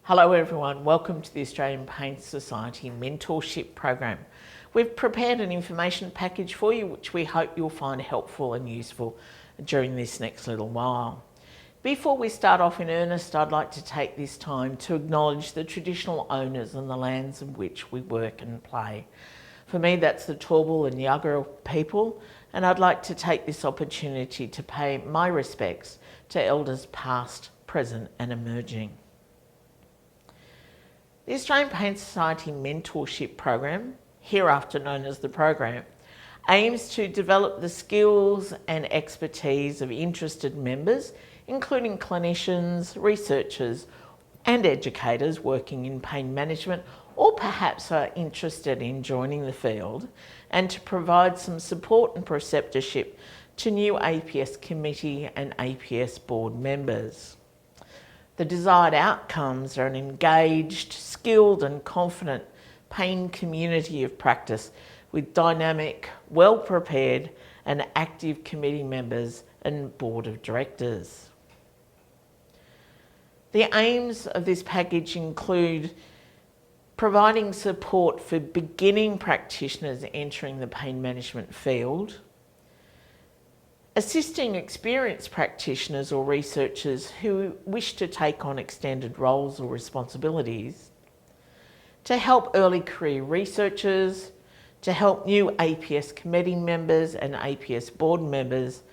Hello everyone, welcome to the Australian Pain Society Mentorship Program. We've prepared an information package for you which we hope you'll find helpful and useful during this next little while. Before we start off in earnest, I'd like to take this time to acknowledge the traditional owners and the lands in which we work and play. For me, that's the Turrbal and Yagara people, and I'd like to take this opportunity to pay my respects to elders past, present and emerging. The Australian Pain Society Mentorship Program, hereafter known as the program, aims to develop the skills and expertise of interested members, including clinicians, researchers and educators working in pain management or perhaps are interested in joining the field, and to provide some support and preceptorship to new APS committee and APS board members. The desired outcomes are an engaged, skilled and confident pain community of practice with dynamic, well-prepared and active committee members and board of directors. The aims of this package include providing support for beginning practitioners entering the pain management field, assisting experienced practitioners or researchers who wish to take on extended roles or responsibilities, to help early career researchers, to help new APS committee members and APS board members,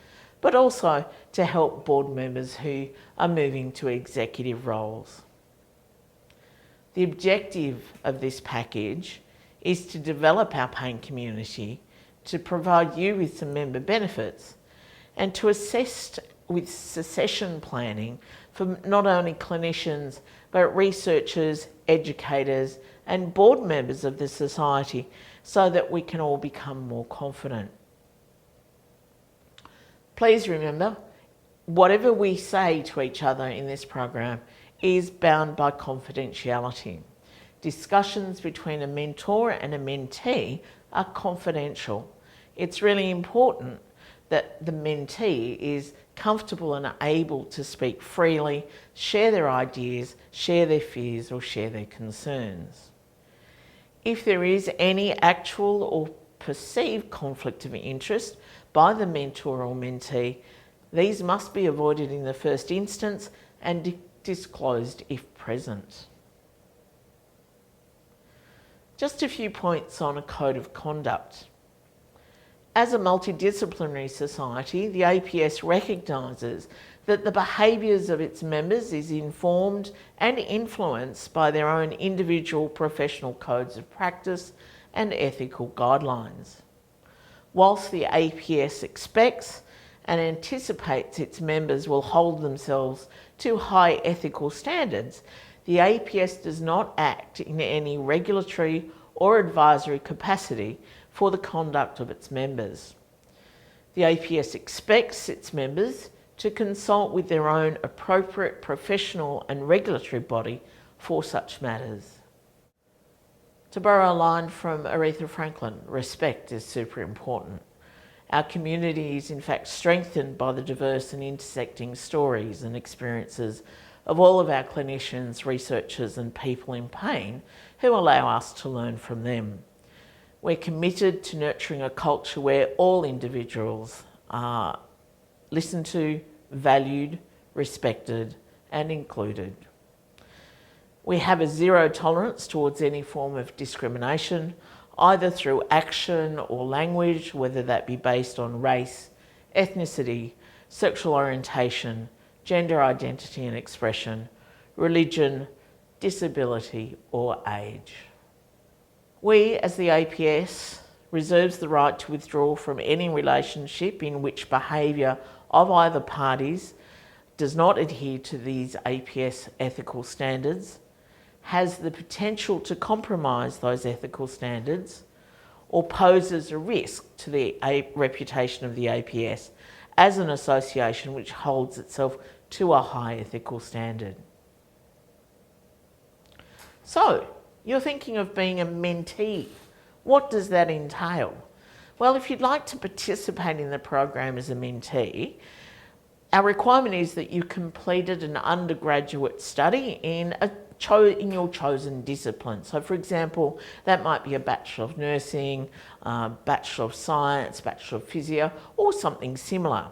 but also to help board members who are moving to executive roles. The objective of this package is to develop our pain community, to provide you with some member benefits, and to assist with succession planning for not only clinicians, but researchers, educators, and board members of the society so that we can all become more confident. Please remember, whatever we say to each other in this program is bound by confidentiality. Discussions between a mentor and a mentee are confidential. It's really important that the mentee is comfortable and able to speak freely, share their ideas, share their fears or share their concerns. If there is any actual or perceived conflict of interest by the mentor or mentee, these must be avoided in the first instance and disclosed if present. Just a few points on a code of conduct. As a multidisciplinary society, the APS recognises that the behaviours of its members is informed and influenced by their own individual professional codes of practice and ethical guidelines. Whilst the APS expects and anticipates its members will hold themselves to high ethical standards, the APS does not act in any regulatory or advisory capacity for the conduct of its members. The APS expects its members to consult with their own appropriate professional and regulatory body for such matters. To borrow a line from Aretha Franklin, respect is super important. Our community is in fact strengthened by the diverse and intersecting stories and experiences of all of our clinicians, researchers and people in pain who allow us to learn from them. We're committed to nurturing a culture where all individuals are listened to, valued, respected and included. We have a zero tolerance towards any form of discrimination, either through action or language, whether that be based on race, ethnicity, sexual orientation, gender identity and expression, religion, disability or age. We, as the APS, reserves the right to withdraw from any relationship in which behaviour of either parties does not adhere to these APS ethical standards, has the potential to compromise those ethical standards, or poses a risk to the reputation of the APS as an association which holds itself to a high ethical standard. So, you're thinking of being a mentee. What does that entail? Well, if you'd like to participate in the program as a mentee, Our requirement is that you completed an undergraduate study in a in your chosen discipline. So for example, that might be a Bachelor of Nursing, Bachelor of Science, Bachelor of Physio, or something similar.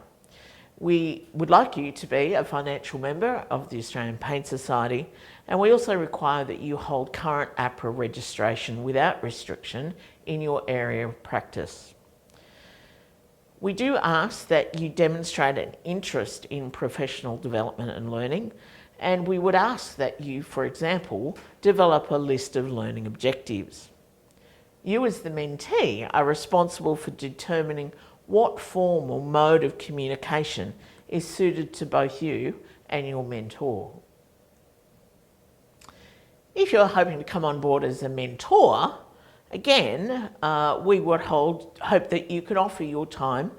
We would like you to be a financial member of the Australian Pain Society, and we also require that you hold current APRA registration without restriction in your area of practice. We do ask that you demonstrate an interest in professional development and learning, and we would ask that you, for example, develop a list of learning objectives. You as the mentee are responsible for determining what form or mode of communication is suited to both you and your mentor. If you're hoping to come on board as a mentor, again, we would hope that you could offer your time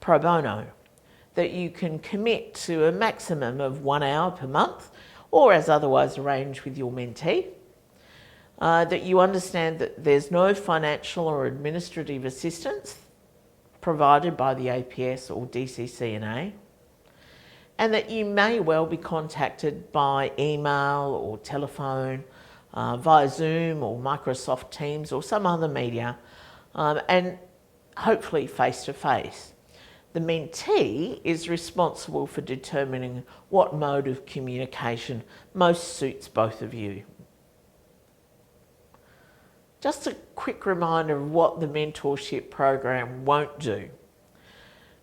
pro bono, that you can commit to a maximum of 1 hour per month, or as otherwise arranged with your mentee, that you understand that there's no financial or administrative assistance provided by the APS or DCCNA, and that you may well be contacted by email or telephone, via Zoom or Microsoft Teams or some other media, and hopefully face to face. The mentee is responsible for determining what mode of communication most suits both of you. Just a quick reminder of what the mentorship program won't do.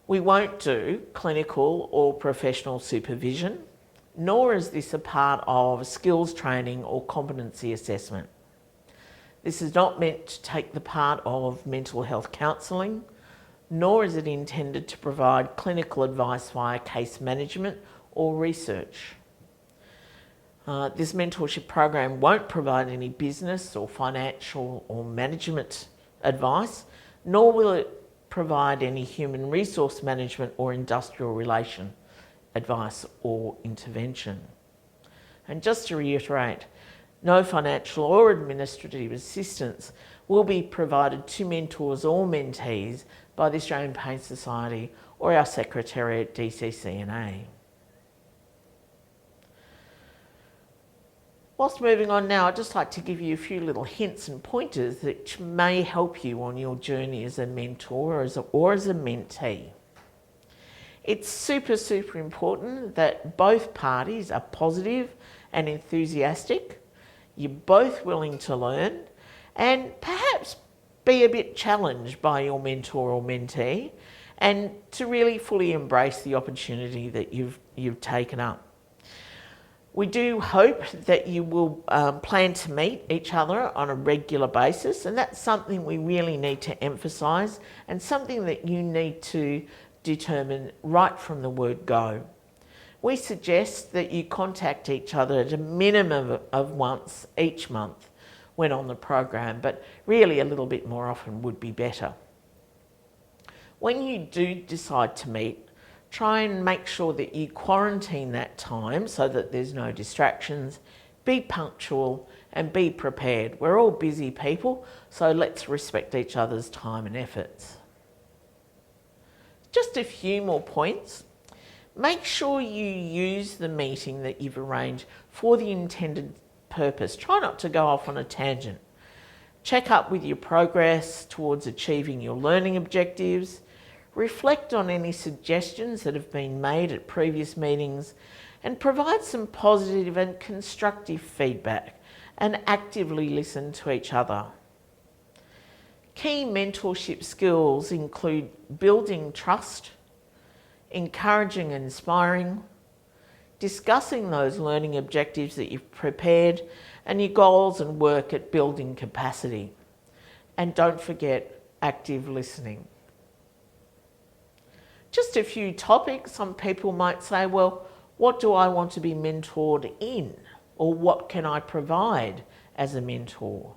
We won't do clinical or professional supervision, nor is this a part of skills training or competency assessment. This is not meant to take the part of mental health counselling, nor is it intended to provide clinical advice via case management or research. This mentorship program won't provide any business or financial or management advice, nor will it provide any human resource management or industrial relation advice or intervention. And just to reiterate, no financial or administrative assistance will be provided to mentors or mentees by the Australian Pain Society or our Secretariat DCCNA. Whilst moving on now, I'd just like to give you a few little hints and pointers that may help you on your journey as a mentor or as a mentee. It's super, super important that both parties are positive and enthusiastic. You're both willing to learn and perhaps be a bit challenged by your mentor or mentee, and to really fully embrace the opportunity that you've taken up. We do hope that you will plan to meet each other on a regular basis, and that's something we really need to emphasise and something that you need to determine right from the word go. We suggest that you contact each other at a minimum of once each month when on the program, but really a little bit more often would be better. When you do decide to meet, try and make sure that you quarantine that time so that there's no distractions. Be punctual and be prepared. We're all busy people, so let's respect each other's time and efforts. Just a few more points. Make sure you use the meeting that you've arranged for the intended purpose. Try not to go off on a tangent. Check up with your progress towards achieving your learning objectives. Reflect on any suggestions that have been made at previous meetings and provide some positive and constructive feedback and actively listen to each other. Key mentorship skills include building trust, encouraging and inspiring, discussing those learning objectives that you've prepared and your goals and work at building capacity. And don't forget active listening. Just a few topics. Some people might say, well, what do I want to be mentored in? Or what can I provide as a mentor?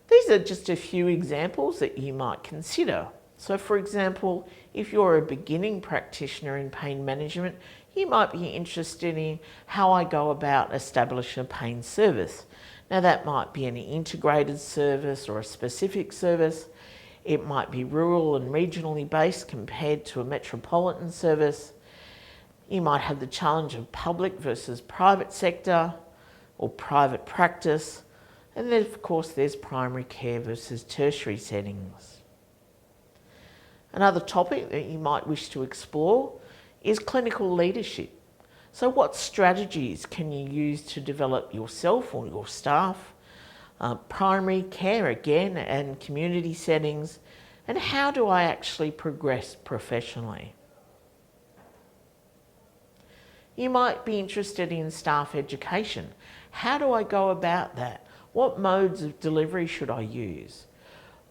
These are just a few examples that you might consider. So for example, if you're a beginning practitioner in pain management, you might be interested in how I go about establishing a pain service. Now that might be an integrated service or a specific service. It might be rural and regionally based compared to a metropolitan service. You might have the challenge of public versus private sector, or private practice. And then of course there's primary care versus tertiary settings. Another topic that you might wish to explore is clinical leadership. So what strategies can you use to develop yourself or your staff? Primary care again and community settings, and how do I actually progress professionally? You might be interested in staff education. How do I go about that? What modes of delivery should I use?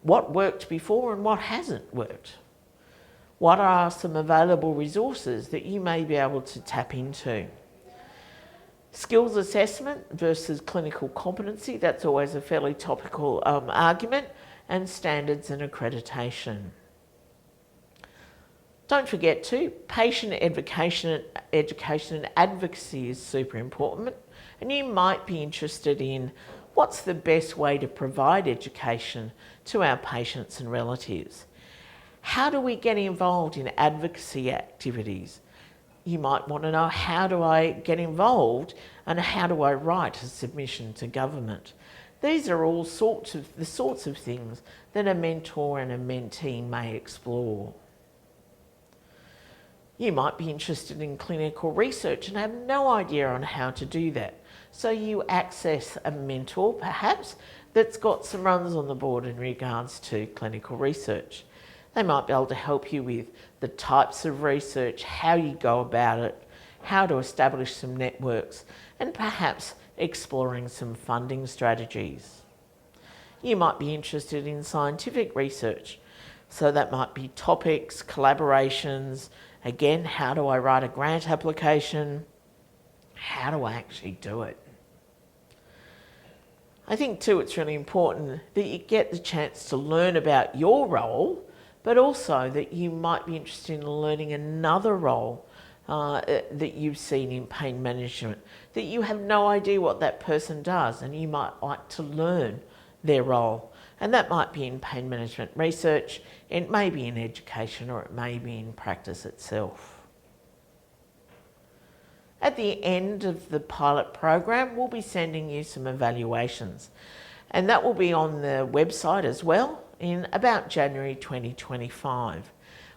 What worked before and what hasn't worked? What are some available resources that you may be able to tap into? Skills assessment versus clinical competency, that's always a fairly topical argument, and standards and accreditation. Don't forget too, patient education and advocacy is super important, and you might be interested in what's the best way to provide education to our patients and relatives. How do we get involved in advocacy activities? You might want to know, how do I get involved and how do I write a submission to government? These are all the sorts of things that a mentor and a mentee may explore. You might be interested in clinical research and have no idea on how to do that. So you access a mentor perhaps that's got some runs on the board in regards to clinical research. They might be able to help you with the types of research, how you go about it, how to establish some networks, and perhaps exploring some funding strategies. You might be interested in scientific research. So that might be topics, collaborations. Again, how do I write a grant application? How do I actually do it? I think too it's really important that you get the chance to learn about your role, but also that you might be interested in learning another role that you've seen in pain management, that you have no idea what that person does and you might like to learn their role. And that might be in pain management research, it may be in education, or it may be in practice itself. At the end of the pilot program, we'll be sending you some evaluations, and that will be on the website as well in about January 2025.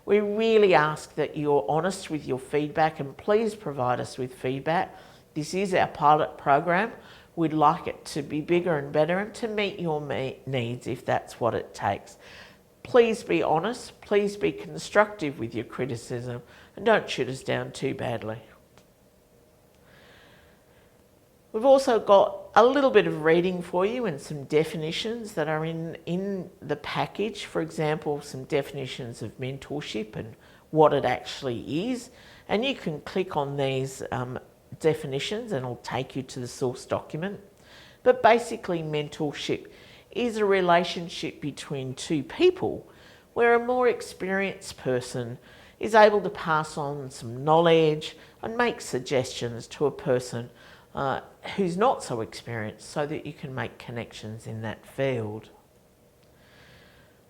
We really ask that you're honest with your feedback, and please provide us with feedback. This is our pilot program. We'd like it to be bigger and better and to meet your needs if that's what it takes. Please be honest, please be constructive with your criticism, and don't shoot us down too badly. We've also got a little bit of reading for you and some definitions that are in the package. For example, some definitions of mentorship and what it actually is. And you can click on these definitions and it'll take you to the source document. But basically, mentorship is a relationship between two people where a more experienced person is able to pass on some knowledge and make suggestions to a person who's not so experienced, so that you can make connections in that field.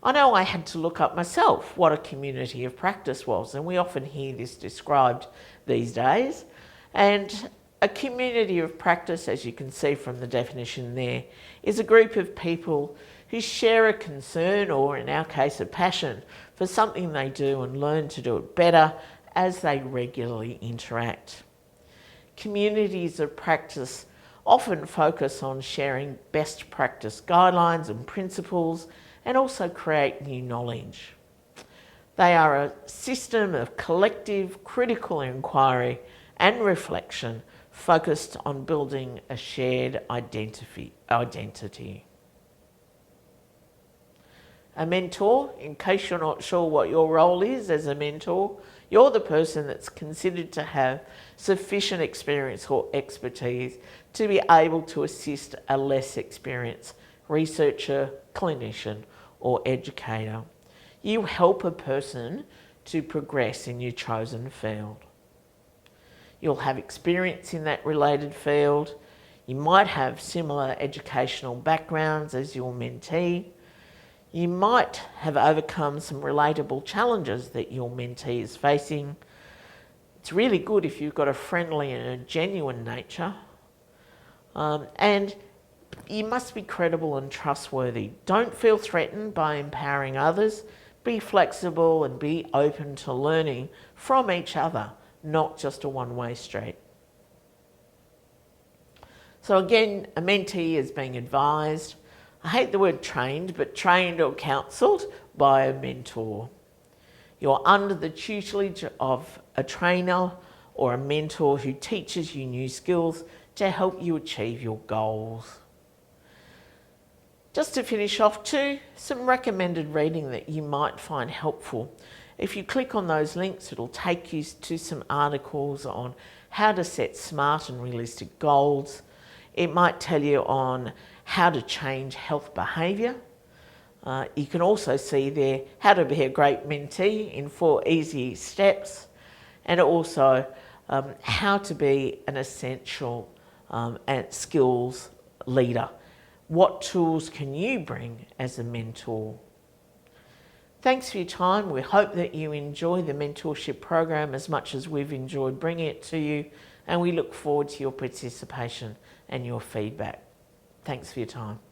I know I had to look up myself what a community of practice was, and we often hear this described these days. And a community of practice, as you can see from the definition there, is a group of people who share a concern, or in our case a passion, for something they do and learn to do it better as they regularly interact. Communities of practice often focus on sharing best practice guidelines and principles, and also create new knowledge. They are a system of collective critical inquiry and reflection focused on building a shared identity. A mentor, in case you're not sure what your role is as a mentor, you're the person that's considered to have sufficient experience or expertise to be able to assist a less experienced researcher, clinician, or educator. You help a person to progress in your chosen field. You'll have experience in that related field. You might have similar educational backgrounds as your mentee. You might have overcome some relatable challenges that your mentee is facing. It's really good if you've got a friendly and a genuine nature. And you must be credible and trustworthy. Don't feel threatened by empowering others. Be flexible and be open to learning from each other, not just a one-way street. So again, a mentee is being advised, I hate the word trained, but trained or counselled by a mentor. You're under the tutelage of a trainer or a mentor who teaches you new skills to help you achieve your goals. Just to finish off too, some recommended reading that you might find helpful. If you click on those links, it'll take you to some articles on how to set smart and realistic goals. It might tell you on how to change health behaviour. You can also see there how to be a great mentee in 4 easy steps, and also how to be an essential and skills leader. What tools can you bring as a mentor? Thanks for your time. We hope that you enjoy the mentorship program as much as we've enjoyed bringing it to you, and we look forward to your participation and your feedback. Thanks for your time.